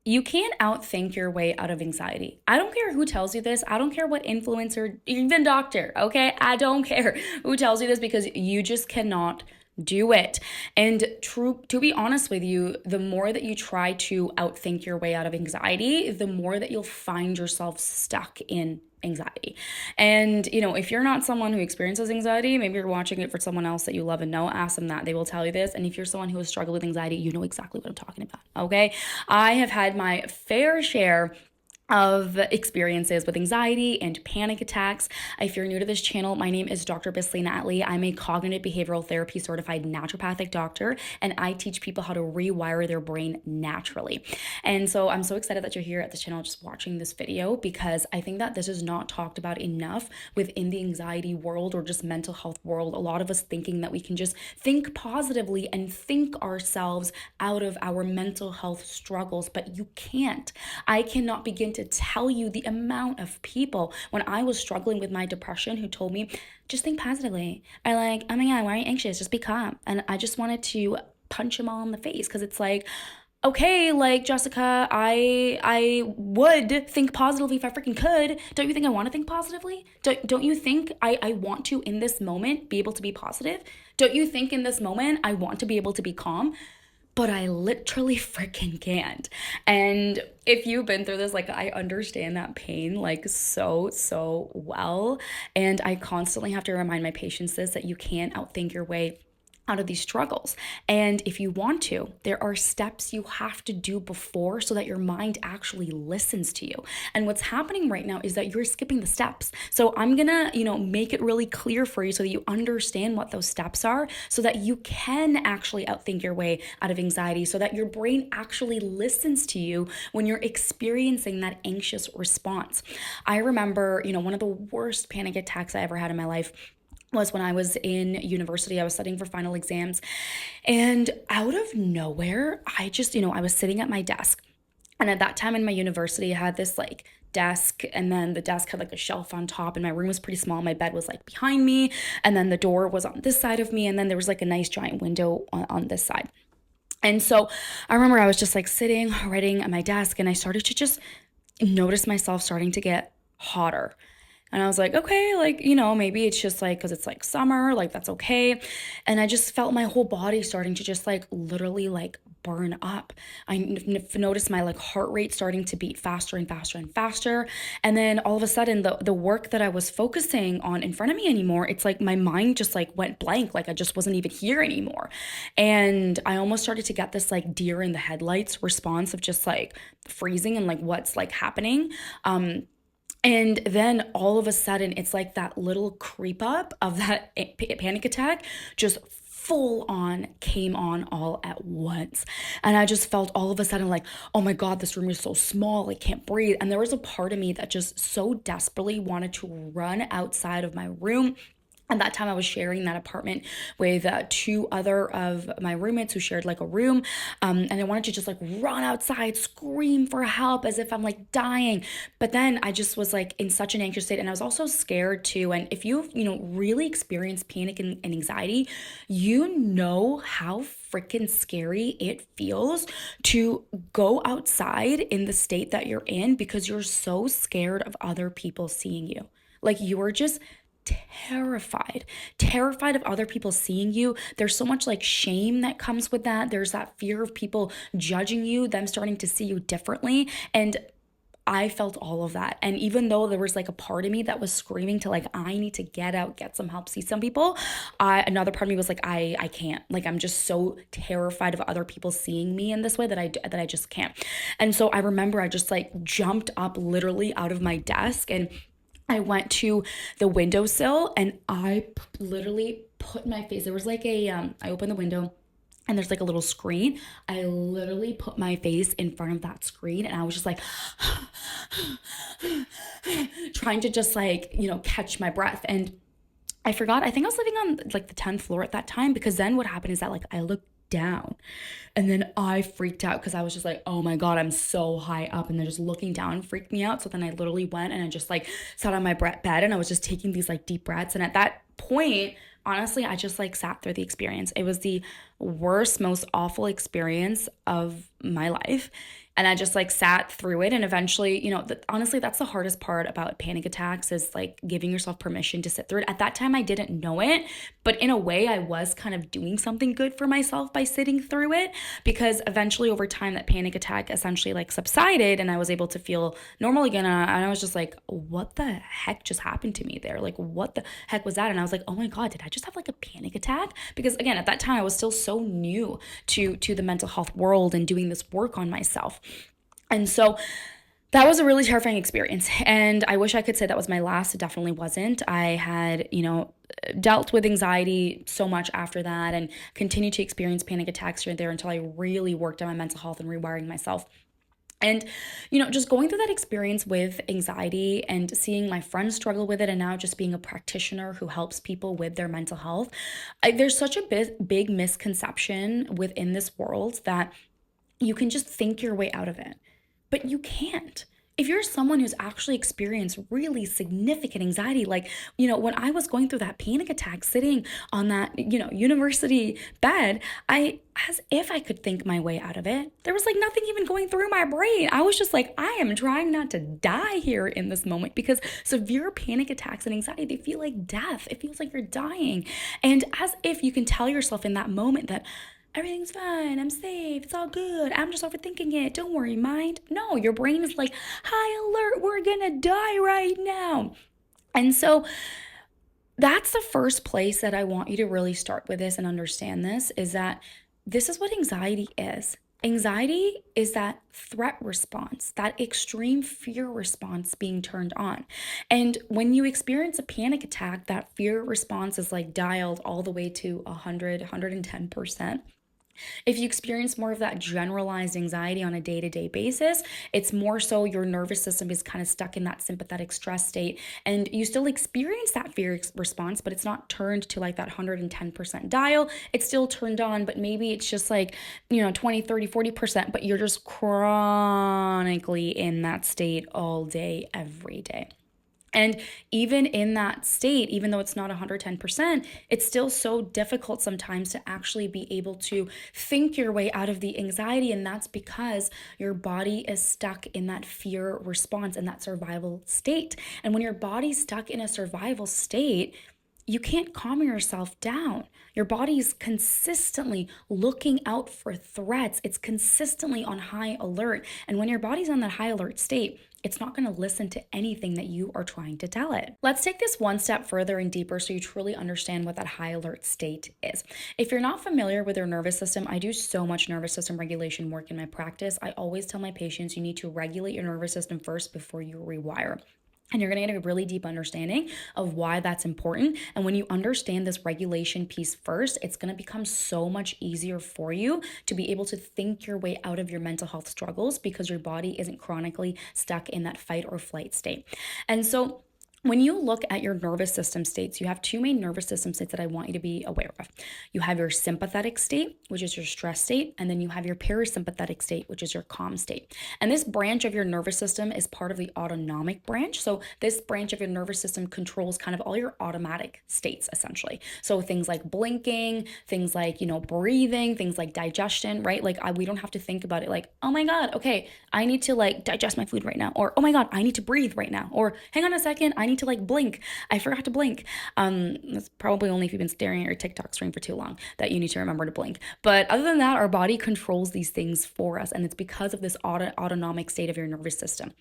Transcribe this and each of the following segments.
You can't outthink your way out of anxiety. I don't care who tells you this. I don't care what influencer, even doctor, okay? I don't care who tells you this because you just cannot do it. And to be honest with you, the more that you try to outthink your way out of anxiety, the more that you'll find yourself stuck in anxiety. And, if you're not someone who experiences anxiety, maybe you're watching it for someone else that you love and know, ask them that. They will tell you this. And if you're someone who has struggled with anxiety, you know exactly what I'm talking about. Okay. I have had my fair share of experiences with anxiety and panic attacks. If you're new to this channel, my name is Dr. Bisley Natalie. I'm a cognitive behavioral therapy certified naturopathic doctor, and I teach people how to rewire their brain naturally. And so I'm so excited that you're here at this channel just watching this video, because I think that this is not talked about enough within the anxiety world or just mental health world. A lot of us thinking that we can just think positively and think ourselves out of our mental health struggles, but you can't. I cannot begin to tell you the amount of people when I was struggling with my depression who told me, just think positively. Or like, oh my God, why are you anxious? Just be calm. And I just wanted to punch them all in the face, because it's like, okay, like, Jessica, I would think positively if I freaking could. Don't you think I want to think positively? Don't you think I want to, in this moment, be able to be positive? Don't you think in this moment I want to be able to be calm? But I literally freaking can't. And if you've been through this, like, I understand that pain like so well. And I constantly have to remind my patients this, that you can't outthink your way out of these struggles. And if you want to, there are steps you have to do before so that your mind actually listens to you. And what's happening right now is that you're skipping the steps. So I'm gonna, make it really clear for you so that you understand what those steps are, so that you can actually outthink your way out of anxiety, so that your brain actually listens to you when you're experiencing that anxious response. I remember, one of the worst panic attacks I ever had in my life was when I was in university. I was studying for final exams, and out of nowhere, I just, I was sitting at my desk. And at that time in my university, I had this like desk, and then the desk had like a shelf on top, and my room was pretty small. My bed was like behind me, and then the door was on this side of me, and then there was like a nice giant window on this side. And so I remember I was just like sitting, writing at my desk, and I started to just notice myself starting to get hotter. And I was like, okay, like, maybe it's just like, because it's like summer, like that's okay. And I just felt my whole body starting to just like literally like burn up. I noticed my like heart rate starting to beat faster and faster and faster. And then all of a sudden, the work that I was focusing on in front of me anymore, it's like my mind just like went blank. Like I just wasn't even here anymore. And I almost started to get this like deer in the headlights response of just like freezing and like what's like happening. And then all of a sudden, it's like that little creep up of that panic attack just full on came on all at once. And I just felt all of a sudden like, oh my God, this room is so small, I can't breathe. And there was a part of me that just so desperately wanted to run outside of my room. At that time, I was sharing that apartment with two other of my roommates who shared like a room. And I wanted to just like run outside, scream for help as if I'm like dying. But then I just was like in such an anxious state. And I was also scared too. And if you've, really experienced panic and anxiety, you know how freaking scary it feels to go outside in the state that you're in, because you're so scared of other people seeing you. Like you are just terrified of other people seeing you. There's so much like shame that comes with that. There's that fear of people judging you, them starting to see you differently. And I felt all of that. And even though there was like a part of me that was screaming to like, I need to get out, get some help, see some people, another part of me was like, I can't. Like, I'm just so terrified of other people seeing me in this way that I just can't. And so I remember I just like jumped up literally out of my desk, and I went to the windowsill, and I literally put my face. There was like I opened the window, and there's like a little screen. I literally put my face in front of that screen, and I was just like trying to just like, catch my breath. And I forgot, I think I was living on like the 10th floor at that time, because then what happened is that like I looked down, and then I freaked out because I was just like, oh my God, I'm so high up, and then just looking down freaked me out. So then I literally went and I just like sat on my bed, and I was just taking these like deep breaths. And at that point, honestly, I just like sat through the experience. It was the worst, most awful experience of my life. And I just like sat through it. And eventually, honestly, that's the hardest part about panic attacks is like giving yourself permission to sit through it. At that time, I didn't know it, but in a way, I was kind of doing something good for myself by sitting through it, because eventually over time, that panic attack essentially like subsided and I was able to feel normal again. And I was just like, what the heck just happened to me there? Like, what the heck was that? And I was like, oh my God, did I just have like a panic attack? Because again, at that time, I was still so new to the mental health world and doing this work on myself. And so that was a really terrifying experience. And I wish I could say that was my last. It definitely wasn't. I had, dealt with anxiety so much after that and continued to experience panic attacks here and there until I really worked on my mental health and rewiring myself. And, just going through that experience with anxiety and seeing my friends struggle with it, and now just being a practitioner who helps people with their mental health, there's such a big misconception within this world that you can just think your way out of it. But you can't. If you're someone who's actually experienced really significant anxiety, like, when I was going through that panic attack sitting on that, university bed, as if I could think my way out of it. There was like nothing even going through my brain. I was just like, I am trying not to die here in this moment, because severe panic attacks and anxiety, they feel like death. It feels like you're dying. And as if you can tell yourself in that moment that everything's fine, I'm safe, it's all good, I'm just overthinking it, don't worry, mind. No, your brain is like, high alert, we're gonna die right now. And so that's the first place that I want you to really start with this and understand this, is that this is what anxiety is. Anxiety is that threat response, that extreme fear response being turned on. And when you experience a panic attack, that fear response is like dialed all the way to 100, 110%. If you experience more of that generalized anxiety on a day-to-day basis, it's more so your nervous system is kind of stuck in that sympathetic stress state, and you still experience that fear response, but it's not turned to like that 110% dial. It's still turned on, but maybe it's just like, 20, 30, 40%, but you're just chronically in that state all day, every day. And even in that state, even though it's not 110%, it's still so difficult sometimes to actually be able to think your way out of the anxiety. And that's because your body is stuck in that fear response and that survival state. And when your body's stuck in a survival state, you can't calm yourself down. Your body's consistently looking out for threats. It's consistently on high alert. And when your body's on that high alert state, it's not going to listen to anything that you are trying to tell it. Let's take this one step further and deeper so you truly understand what that high alert state is. If you're not familiar with your nervous system, I do so much nervous system regulation work in my practice. I always tell my patients you need to regulate your nervous system first before you rewire. And you're going to get a really deep understanding of why that's important. And when you understand this regulation piece first, it's going to become so much easier for you to be able to think your way out of your mental health struggles, because your body isn't chronically stuck in that fight or flight state. And so when you look at your nervous system states, you have two main nervous system states that I want you to be aware of. You have your sympathetic state, which is your stress state, and then you have your parasympathetic state, which is your calm state. And this branch of your nervous system is part of the autonomic branch. So this branch of your nervous system controls kind of all your automatic states, essentially. So things like blinking, things like, breathing, things like digestion, right? Like we don't have to think about it like, oh my God, okay, I need to like digest my food right now. Or, oh my God, I need to breathe right now. Or hang on a second, I need to like blink. I forgot to blink. That's probably only if you've been staring at your TikTok screen for too long that you need to remember to blink. But other than that, our body controls these things for us. And it's because of this autonomic state of your nervous system.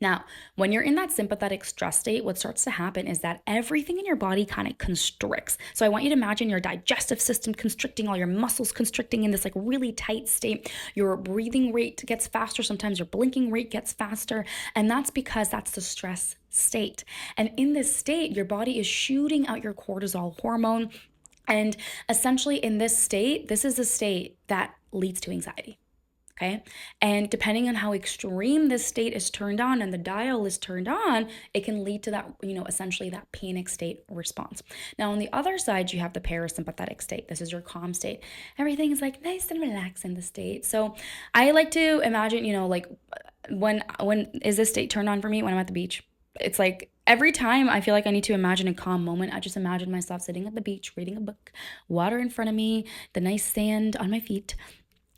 Now, when you're in that sympathetic stress state, what starts to happen is that everything in your body kind of constricts. So I want you to imagine your digestive system constricting, all your muscles constricting in this like really tight state. Your breathing rate gets faster. Sometimes your blinking rate gets faster. And that's because that's the stress state. And in this state, your body is shooting out your cortisol hormone. And essentially in this state, this is a state that leads to anxiety. Okay. And depending on how extreme this state is turned on and the dial is turned on, it can lead to that, essentially that panic state response. Now, on the other side, you have the parasympathetic state. This is your calm state. Everything is like nice and relaxed in the state. So I like to imagine, like when is this state turned on for me? When I'm at the beach. It's like every time I feel like I need to imagine a calm moment, I just imagine myself sitting at the beach, reading a book, water in front of me, the nice sand on my feet.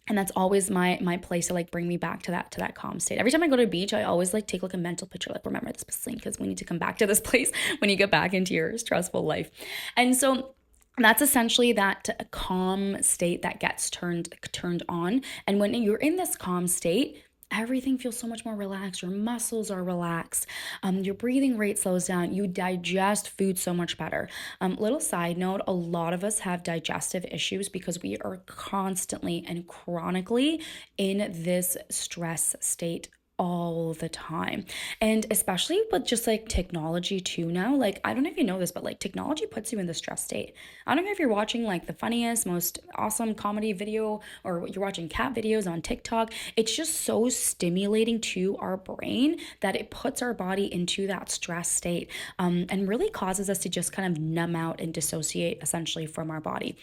And that's always my place to like bring me back to that calm state. Every time I go to the beach, I always like take like a mental picture, like remember this place, because we need to come back to this place when you get back into your stressful life. And so that's essentially that calm state that gets turned on. And when you're in this calm state, everything feels so much more relaxed. Your muscles are relaxed. Your breathing rate slows down. You digest food so much better. Little side note, a lot of us have digestive issues because we are constantly and chronically in this stress state all the time. And especially with just like technology too now, like I don't know if you know this, but like technology puts you in the stress state. I don't know if you're watching like the funniest, most awesome comedy video or you're watching cat videos on TikTok. It's just so stimulating to our brain that it puts our body into that stress state, and really causes us to just kind of numb out and dissociate essentially from our body.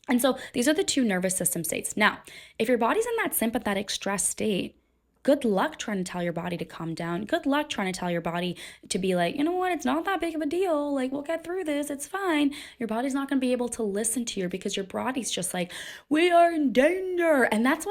And so these are the two nervous system states. Now, if your body's in that sympathetic stress state, good luck trying to tell your body to calm down. Good luck trying to tell your body to be like, you know what, it's not that big of a deal. Like, we'll get through this. It's fine. Your body's not going to be able to listen to you because your body's just like, we are in danger. And that's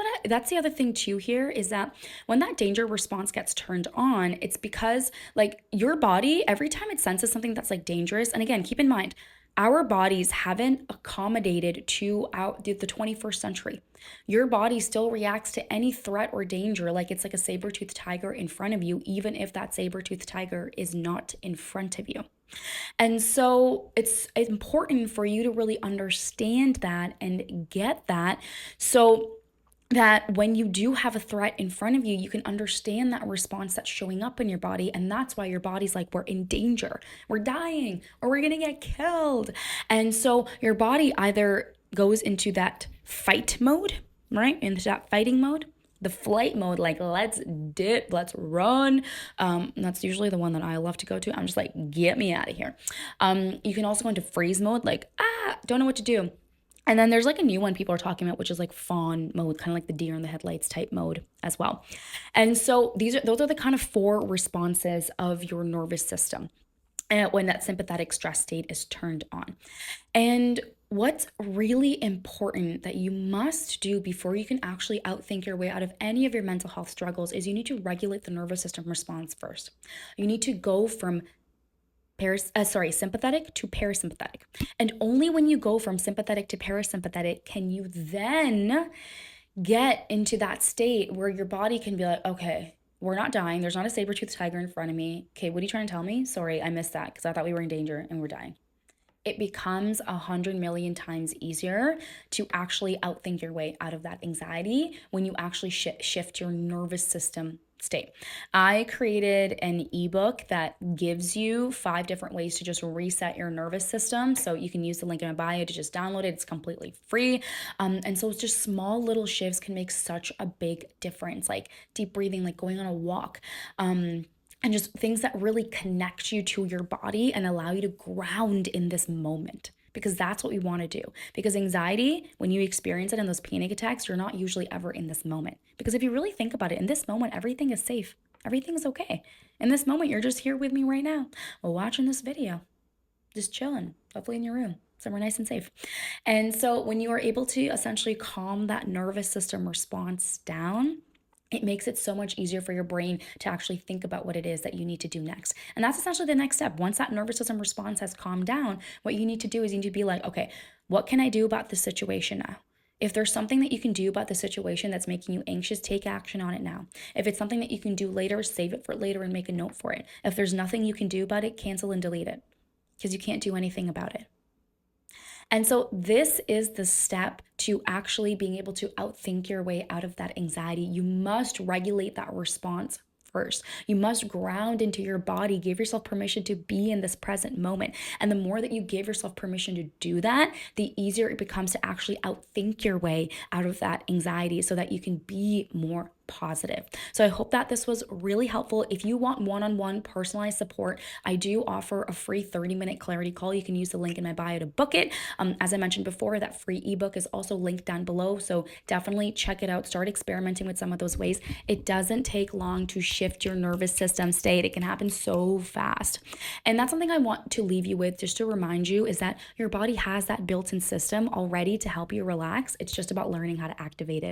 the other thing too here is that when that danger response gets turned on, it's because like your body, every time it senses something that's like dangerous, and again, keep in mind, our bodies haven't accommodated to the 21st century. Your body still reacts to any threat or danger like it's like a saber-toothed tiger in front of you, even if that saber-toothed tiger is not in front of you. And so it's important for you to really understand that and get that. So that when you do have a threat in front of you, you can understand that response that's showing up in your body. And that's why your body's like, we're in danger, we're dying, or we're gonna get killed. And so your body either goes into that fight mode, right? Into that fighting mode, the flight mode, like let's dip, let's run. That's usually the one that I love to go to. I'm just like, get me out of here. You can also go into freeze mode, like, don't know what to do. And then there's like a new one people are talking about, which is like fawn mode, kind of like the deer in the headlights type mode as well. And so those are the kind of four responses of your nervous system when that sympathetic stress state is turned on. And what's really important that you must do before you can actually outthink your way out of any of your mental health struggles is you need to regulate the nervous system response first. You need to go from sympathetic to parasympathetic. And only when you go from sympathetic to parasympathetic can you then get into that state where your body can be like, okay, we're not dying. There's not a saber-toothed tiger in front of me. Okay, what are you trying to tell me? Sorry, I missed that because I thought we were in danger and we're dying. It becomes 100 million times easier to actually outthink your way out of that anxiety when you actually shift your nervous system state. I created an ebook that gives you 5 different ways to just reset your nervous system. So you can use the link in my bio to just download it. It's completely free. And so it's just small little shifts can make such a big difference, like deep breathing, like going on a walk. And just things that really connect you to your body and allow you to ground in this moment. Because that's what we want to do. Because anxiety, when you experience it in those panic attacks, you're not usually ever in this moment. Because if you really think about it, in this moment, everything is safe. Everything is okay. In this moment, you're just here with me right now, watching this video, just chilling, hopefully in your room, somewhere nice and safe. And so when you are able to essentially calm that nervous system response down, it makes it so much easier for your brain to actually think about what it is that you need to do next. And that's essentially the next step. Once that nervous system response has calmed down, what you need to do is you need to be like, okay, what can I do about this situation now? If there's something that you can do about the situation that's making you anxious, take action on it now. If it's something that you can do later, save it for later and make a note for it. If there's nothing you can do about it, cancel and delete it because you can't do anything about it. And so this is the step to actually being able to outthink your way out of that anxiety. You must regulate that response first. You must ground into your body, give yourself permission to be in this present moment. And the more that you give yourself permission to do that, the easier it becomes to actually outthink your way out of that anxiety so that you can be more positive. So I hope that this was really helpful. If you want one-on-one personalized support, I do offer a free 30-minute clarity call. You can use the link in my bio to book it. As I mentioned before, that free ebook is also linked down below. So definitely check it out. Start experimenting with some of those ways. It doesn't take long to shift your nervous system state. It can happen so fast. And that's something I want to leave you with, just to remind you, is that your body has that built-in system already to help you relax. It's just about learning how to activate it.